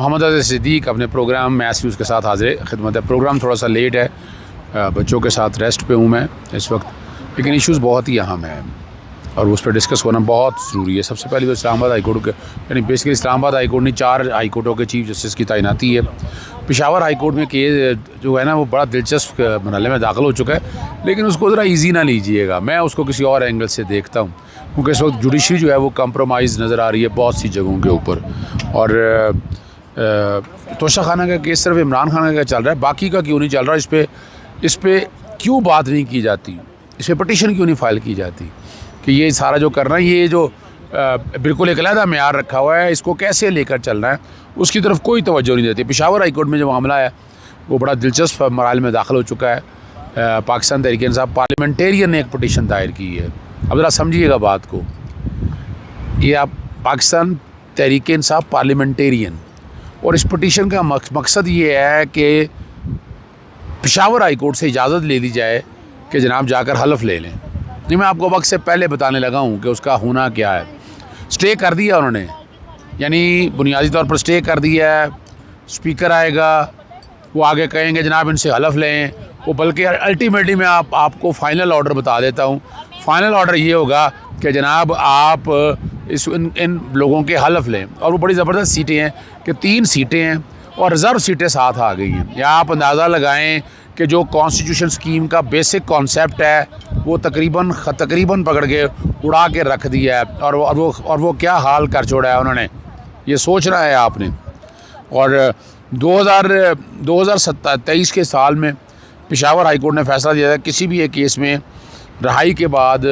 मोहम्मद अज़ीज़ सिद्दीक़ अपने programme math news के साथ हाज़िर खिदमत है। प्रोग्राम थोड़ा सा लेट है, बच्चों के साथ रेस्ट पे हूँ मैं इस वक्त, लेकिन इश्यूज़ बहुत ही अहम हैं और उस पर डिस्कस होना बहुत ज़रूरी है। सबसे पहले तो इस्लामाबाद हाई कोर्ट के यानी बेसिकली इस्लामाबाद हाई कोर्ट ने 4 हाई कोर्टों के चीफ जस्टिस की तैनाती है। पेशावर हाई कोर्ट में केस जो है ना वो बड़ा दिलचस्प मरहले में दाखिल हो चुका है, लेकिन उसको ज़रा ईजी ना लीजिएगा, मैं उसको किसी और एंगल से देखता हूँ, क्योंकि इस वक्त जुडिशरी जो है वो कंप्रोमाइज़ नज़र आ रही है बहुत सी जगहों के ऊपर। और तोशा खाना का केस सिर्फ इमरान खान का चल रहा है, बाकी का क्यों नहीं चल रहा? इस पर क्यों बात नहीं की जाती? इस पर पटिशन क्यों नहीं फ़ाइल की जाती कि ये सारा जो करना है, ये जो बिल्कुल एक अलहदा मेयार रखा हुआ है, इसको कैसे लेकर चलना है, उसकी तरफ कोई तवज्जो नहीं देती। पेशावर हाई कोर्ट में जो मामला है वो बड़ा दिलचस्प मराहल में दाखिल हो चुका है। पाकिस्तान तहरीक इंसाफ पार्लियामेंटेरियन ने एक पटिशन दायर की है। अब ज़रा समझिएगा बात को, ये आप पाकिस्तान तहरीक इंसाफ पार्लियामेंटेरियन, और इस पटिशन का मकसद ये है कि पेशावर हाई कोर्ट से इजाज़त ले ली जाए कि जनाब जाकर हलफ ले लें। जी मैं आपको वक्त से पहले बताने लगा हूँ कि उसका होना क्या है। स्टे कर दिया उन्होंने, यानी बुनियादी तौर पर स्टे कर दिया है। स्पीकर आएगा, वो आगे कहेंगे जनाब इनसे हलफ लें, वो बल्कि अल्टीमेटली मैं आपको फ़ाइनल ऑर्डर बता देता हूँ। फ़ाइनल ऑर्डर ये होगा कि जनाब आप इन लोगों के हलफ लें, और वो बड़ी ज़बरदस्त सीटें हैं कि 3 सीटें हैं और रिज़र्व सीटें साथ आ गई हैं। या आप अंदाज़ा लगाएं कि जो कॉन्स्टिट्यूशन स्कीम का बेसिक कॉन्सेप्ट है वो तकरीबन पकड़ के उड़ा के रख दिया है, और वो क्या हाल कर छोड़ा है उन्होंने, ये सोचना है आपने। और 2023 के साल में पेशावर हाई कोर्ट ने फैसला दिया था किसी भी एक केस में रहाई के बाद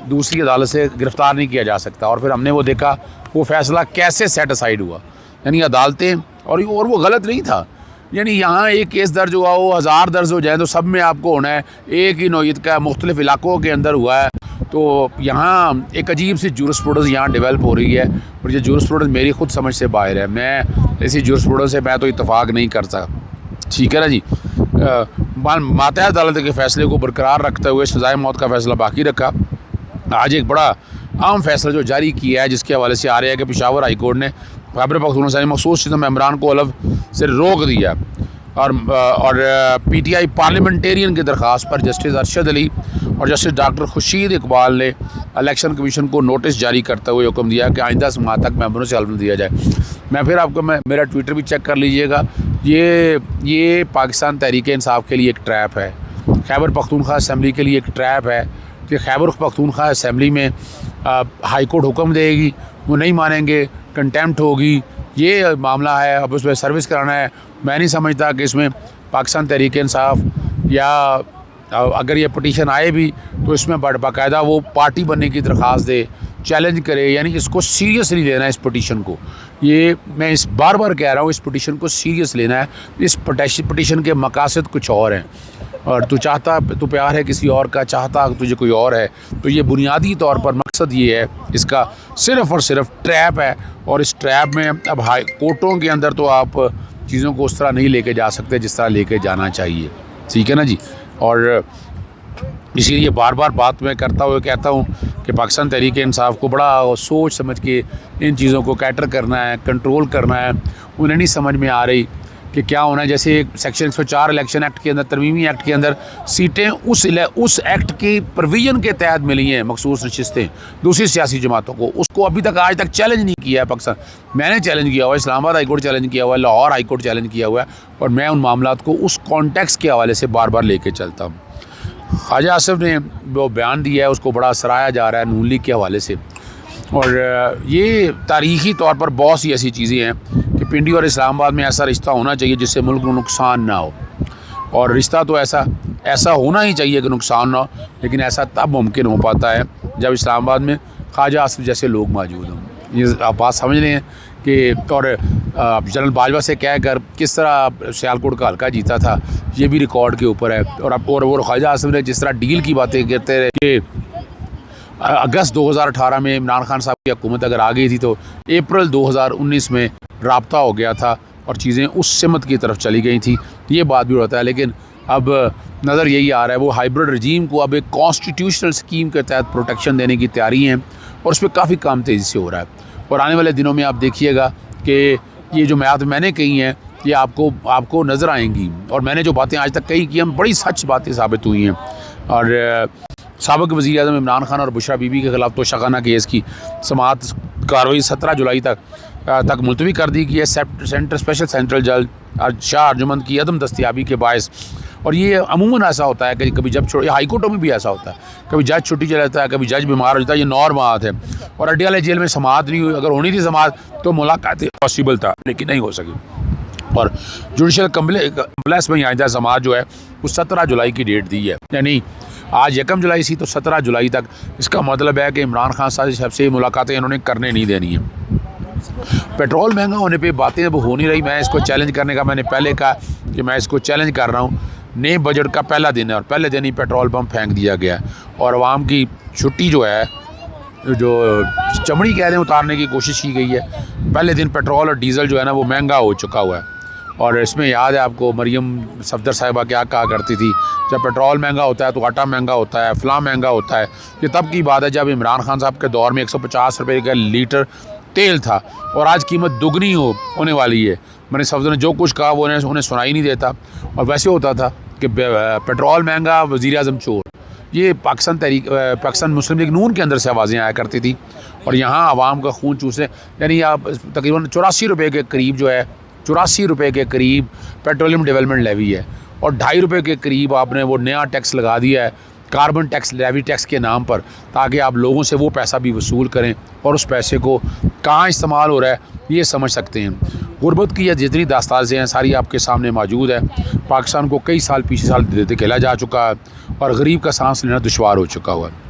दूसरी अदालत से गिरफ़्तार नहीं किया जा सकता, और फिर हमने वो देखा वो फ़ैसला कैसे सेट असाइड हुआ। यानी अदालतें, और वो गलत नहीं था, यानी यहाँ एक केस दर्ज हुआ हो 1000 दर्ज हो जाए तो सब में आपको होना है, एक ही नौयत का मुख्तलिफ इलाकों के अंदर हुआ है। तो यहाँ एक अजीब सी जूरिस्प्रूडेंस यहाँ डेवलप हो रही है, और ये जूरिस्प्रूडेंस मेरी खुद समझ से बाहर है। मैं ऐसी जूरिस्प्रूडेंस से मैं तो इत्तफाक नहीं कर सकता, ठीक है ना जी। मातहत अदालत के फ़ैसले को बरकरार रखते हुए सज़ाए मौत का फ़ैसला बाकी रखा। आज एक बड़ा अहम फ़ैसला जो जारी किया है, जिसके हवाले से आ रहा है कि पेशावर हाई कोर्ट ने खैबर पख्तूनख्वा मखसूस सिस्टम मेम्बरान को हलफ से रोक दिया, और PTI पार्लियामेंटेरियन की दरख्वास्त पर जस्टिस अरशद अली और जस्टिस डॉक्टर खुर्शीद इकबाल ने इलेक्शन कमीशन को नोटिस जारी करते हुए हुक्म दिया कि आइंदा समाअत तक मेंबरों से हल्फ न दिया जाए। मैं फिर आपको मेरा ट्विटर भी चेक कर लीजिएगा, ये पाकिस्तान तहरीक इंसाफ के लिए एक ट्रैप है, खैबर पख्तूनख्वा असम्बली के लिए एक ट्रैप है कि खैबर पख्तूनख्वा असम्बली में हाई कोर्ट हुक्म देगी, वो नहीं मानेंगे, कंटेम्प्ट होगी, ये मामला है। अब उसमें सर्विस कराना है। मैं नहीं समझता कि इसमें पाकिस्तान तहरीक इंसाफ, या अगर ये पटिशन आए भी तो इसमें बाकायदा वो पार्टी बनने की दरख्वास्त दे, चैलेंज करे, यानी इसको सीरियसली लेना है इस पटिशन को। ये मैं इस बार कह रहा हूँ, इस पटिशन को सीरियस लेना है। इस पटिशन के मकासद कुछ और हैं, और तू प्यार है किसी और का, चाहता तुझे कोई और है, तो ये बुनियादी तौर पर मकसद ये है, इसका सिर्फ़ और सिर्फ ट्रैप है। और इस ट्रैप में अब हाई कोर्टों के अंदर तो आप चीज़ों को उस तरह नहीं लेके जा सकते जिस तरह लेके जाना चाहिए, ठीक है ना जी। और इसीलिए बार बात मैं करता हुआ कहता हूँ कि पाकिस्तान तहरीक इंसाफ को बड़ा सोच समझ के इन चीज़ों को कैटर करना है, कंट्रोल करना है। उन्हें नहीं समझ में आ रही कि क्या होना है। जैसे सेक्शन 104 इलेक्शन एक्ट के अंदर, तरमीमी एक्ट के अंदर सीटें उस एक्ट की प्रोविज़न के तहत मिली हैं, मखसूस नशिस्तें दूसरी सियासी जमातों को, उसको अभी तक आज तक चैलेंज नहीं किया है पाकिस्तान। मैंने चैलेंज किया हुआ है, इस्लामाबाद हाई कोर्ट चैलेंज किया हुआ है, लाहौर हाई कोर्ट चैलेंज किया हुआ है, और मैं उन मामलों को उस कॉन्टेक्स्ट के हवाले से बार लेके चलता हूँ। ख्वाजा आसिफ ने वो बयान दिया है, उसको बड़ा सराहा जा रहा है नून लीग के हवाले से, और ये तारीख़ी तौर पर बहुत सी ऐसी चीज़ें हैं कि पिंडी और इस्लामाबाद में ऐसा रिश्ता होना चाहिए जिससे मुल्क को नुकसान ना हो, और रिश्ता तो ऐसा होना ही चाहिए कि नुकसान ना हो, लेकिन ऐसा तब मुमकिन हो पाता है जब इस्लामाबाद में ख्वाजा आसिफ जैसे लोग मौजूद हों। ये आप बात समझ लें कि, और जनरल बाजवा से कह कर किस तरह सियालकोट का हल्का जीता था, ये भी रिकॉर्ड के ऊपर है। और ख्वाजा आसिफ ने जिस तरह डील की बातें करते रहे कि अगस्त 2018 में इमरान खान साहब की हुकूमत अगर आ गई थी तो अप्रैल 2019 में राब्ता हो गया था और चीज़ें उस सिमत की तरफ चली गई थी, ये बात भी होता है। लेकिन अब नज़र यही आ रहा है वो हाइब्रिड रजीम को अब एक कॉन्स्टिट्यूशनल स्कीम के तहत प्रोटेक्शन देने की तैयारी है, और उस पर काफ़ी काम तेज़ी से हो रहा है। और आने वाले दिनों में आप देखिएगा कि ये जो मैंने कही हैं ये आपको नज़र आएंगी, और मैंने जो बातें आज तक कही कि हम बड़ी सच बातें साबित हुई हैं। और साबिक़ वज़ीर आज़म इमरान खान और बुशरा बीबी के ख़िलाफ़ तोशाखाना केस की समाअत कार्रवाई 17 जुलाई तक मुलतवी कर दी गई है। स्पेशल सेंट्रल जज शाह अर्जुमंद की अदम दस्तियाबी के बायस, और ये अमूमन ऐसा होता है कि कभी जब हाई कोर्टों में भी ऐसा होता है, कभी जज छुट्टी चला जाता है, कभी जज बीमार हो जाता है, ये नॉर्म बात है। और अड्याला जेल में समाअत नहीं हुई, अगर होनी थी समाअत तो मुलाकात पॉसिबल था, लेकिन नहीं हो सकी। और जुडिशल कम्प्लेक्स में आइंदा समाअत जो है वो 17 जुलाई की डेट दी है, यानी आज 1 जुलाई सी तो 17 जुलाई तक। इसका मतलब है कि इमरान खान साहब से मुलाकातें इन्होंने करने नहीं देनी है। पेट्रोल महंगा होने पे बातें अब हो नहीं रही। मैं इसको चैलेंज करने का, मैंने पहले कहा कि मैं इसको चैलेंज कर रहा हूँ। नए बजट का पहला दिन है और पहले दिन ही पेट्रोल पम्प फेंक दिया गया और आवाम की छुट्टी जो है, जो चमड़ी कह रहे हैं, उतारने की कोशिश की गई है। पहले दिन पेट्रोल और डीज़ल जो है ना वो महंगा हो चुका हुआ है। और इसमें याद है आपको मरियम सफदर साहिबा क्या कहा करती थी, जब पेट्रोल महंगा होता है तो आटा महंगा होता है, फ़लाँ महंगा होता है। ये तब की बात है जब इमरान खान साहब के दौर में 150 रुपये का लीटर तेल था और आज कीमत दुगनी होने वाली है। मैंने सफदर ने जो कुछ कहा वो उन्हें सुनाई नहीं देता। और वैसे होता था कि पेट्रोल महंगा, वज़ीर आज़म चोर। ये पाकिस्तान मुस्लिम लीग नून के अंदर से आवाज़ें आया करती थी और यहाँ आवाम का खून चूसे, यानी आप तकरीबन 84 रुपये के करीब जो है, 84 रुपये के करीब पेट्रोलियम डेवलपमेंट लेवी है और 2.5 रुपये के करीब आपने वो नया टैक्स लगा दिया है, कार्बन टैक्स, लेवी टैक्स के नाम पर, ताकि आप लोगों से वो पैसा भी वसूल करें और उस पैसे को कहाँ इस्तेमाल हो रहा है ये समझ सकते हैं। गुर्बत की जितनी दास्तानें हैं सारी आपके सामने मौजूद है। पाकिस्तान को कई साल पीछे साल धकेला जा चुका है और गरीब का सांस लेना दुश्वार हो चुका हुआ है।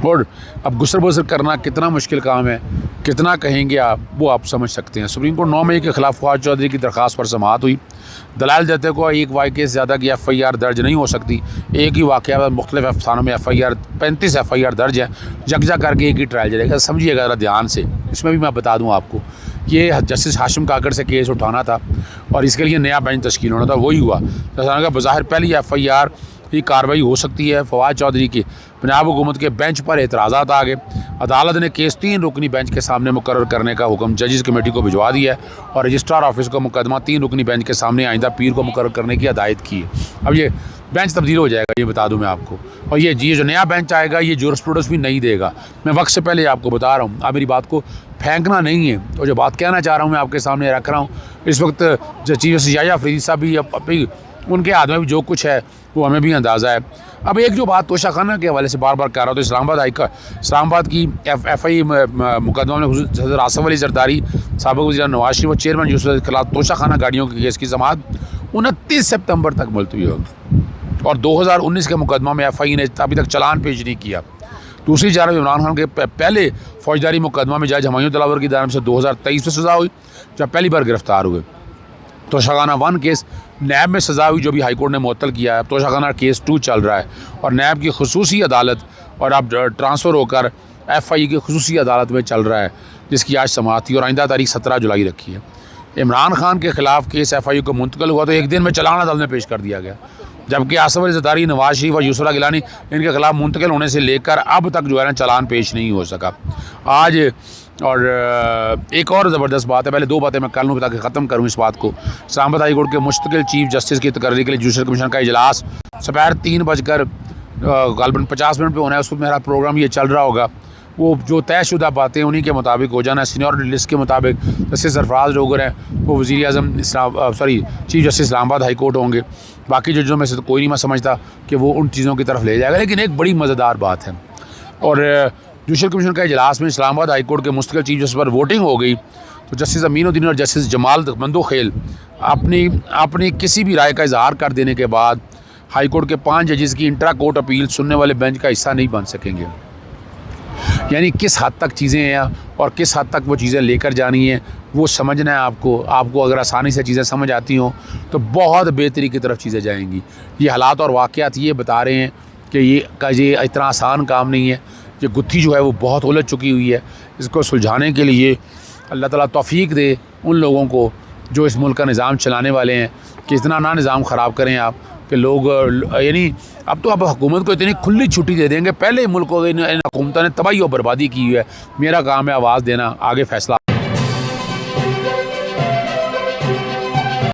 और अब गुसर बसर करना कितना मुश्किल काम है, कितना कहेंगे आप, वो आप समझ सकते हैं। सुप्रीम कोर्ट 9 मई के ख़िलाफ़ फवाद चौधरी की दरख्वास्त पर समाअत हुई। दलाल देते को एक वाक़े से ज़्यादा की FIR दर्ज नहीं हो सकती। एक ही वाक़े में मुख्तलिफ अफसानों में 35 FIR दर्ज है, यकजा करके एक ही ट्रायल चलेगा। समझिएगा ज़रा ध्यान से। इसमें भी मैं बता दूँ आपको, ये जस्टिस हाशिम काकड़ से केस उठाना था और इसके लिए नया बेंच तश्कील होना था, वही हुआ। तो बज़ाहिर पहली FIR की कार्रवाई हो सकती है फवाद चौधरी की। पंजाब हुकूमत के बेंच पर एतराज़ात आ गए। अदालत ने केस 3 रुकनी बेंच के सामने मुकर्रर करने का हुक्म जजेस कमेटी को भिजवा दिया है और रजिस्ट्रार ऑफिस को मुकदमा 3 रुकनी बेंच के सामने आइंदा पीर को मुकर्रर करने की हिदायत की है। अब ये बेंच तब्दील हो जाएगा, ये बता दूं मैं आपको। और ये जो नया बेंच आएगा ये जूरिस्प्रूडेंस भी नहीं देगा। मैं वक्त से पहले आपको बता रहा हूँ, आप मेरी बात को फेंकना नहीं है। और जो बात कहना चाह रहा हूँ मैं आपके सामने रख रहा हूँ। इस वक्त जो चीफ जस्टिस याह्या अफरीदी साहब भी उनके हाथ में भी जो कुछ है वो हमें भी अंदाज़ा है। अब एक जो बात तोशाखाना के हवाले से बार बार कह रहा हूँ, तो इस्लामाबाद की FI मुकदमा में सदर आसफ अली जरदारी, साबिक़ वज़ीर नवाज शरीफ और चेयरमैन यूसुफ के खिलाफ तोशाखाना गाड़ियों के केस की समाअत 29 सितंबर तक मुलतवी होगी। और 2019 के मुकदमा में FI ने अभी तक चालान पेश नहीं किया। दूसरी जानब इमरान खान के पहले फौजदारी मुकदमा में जज हुमायूं दिलावर की जानब से 2023 में सज़ा हुई, जब पहली बार गिरफ्तार हुए। तोशाखाना 1 केस नैब में सज़ा हुई, जो भी हाई कोर्ट ने मुअत्तल किया है। तोशाखाना केस 2 चल रहा है और नैब की खुसूसी अदालत और अब ट्रांसफ़र होकर FI की खुसूसी अदालत में चल रहा है, जिसकी आज समाअत थी और आइंदा तारीख 17 जुलाई रखी है। इमरान खान के ख़िलाफ़ केस FI को मुंतकिल हुआ तो एक दिन में चालान अदालत में पेश कर दिया गया, जबकि आसफ अली जरदारी, नवाज शरीफ और यूसुफ गिलानी इनके ख़िलाफ़ मुंतकिल होने से लेकर अब तक जो है ना चालान पेश नहीं हो सका आज। और एक और ज़बरदस्त बात है, पहले 2 बातें मैं कर लूँ ताकि ख़त्म करूँ इस बात को। इस्लामाबाद हाई कोर्ट के मुस्तकिल चीफ जस्टिस की तकर्री के लिए जुडिशल कमीशन का इजलास दोपहर 3 गालबन 50 मिनट पर होना है। उसमें मेरा प्रोग्राम ये चल रहा होगा, वो जो तयशुदा बातें उन्हीं के मुताबिक हो जाना। सीनियरिटी लिस्ट के मुताबिक जस्टिस सरफराज डोगर हैं वो वज़ीर आज़म chief justice Islamabad high court होंगे। बाकी जजों में से तो कोई नहीं मैं समझता कि वो उन चीज़ों की तरफ ले जाएगा। लेकिन एक बड़ी मज़ेदार बात है, और जुडिशल कमीशन का इजलास में इस्लामाबाद हाई कोर्ट के मुस्तकिल चीफ जस्टिस पर वोटिंग हो गई तो जस्टिस अमीनुद्दीन और जस्टिस जमाल मंदोखेल अपनी किसी भी राय का इजहार कर देने के बाद हाई कोर्ट के 5 जजेस की इंट्रा कोर्ट अपील सुनने वाले बेंच का हिस्सा नहीं बन सकेंगे। यानी किस हद तक चीज़ें हैं और किस हद तक वो चीज़ें लेकर जानी है वो समझना है आपको अगर आसानी से चीज़ें समझ आती हों तो बहुत बेहतरी की तरफ चीज़ें जाएंगी। ये हालात और वाक़यात ये बता रहे हैं कि ये इतना आसान काम नहीं है। ये गुत्थी जो है वो बहुत उलझ चुकी हुई है। इसको सुलझाने के लिए अल्लाह ताला तौफ़ीक दे उन लोगों को जो इस मुल्क का निज़ाम चलाने वाले हैं कि इतना ना निज़ाम ख़राब करें आप कि लोग, यानी अब तो आप हुकूमत को इतनी खुली छुट्टी दे देंगे। पहले मुल्क को इन हुकूमतों ने तबाही और बर्बादी की हुई है। मेरा काम है आवाज़ देना, आगे फ़ैसला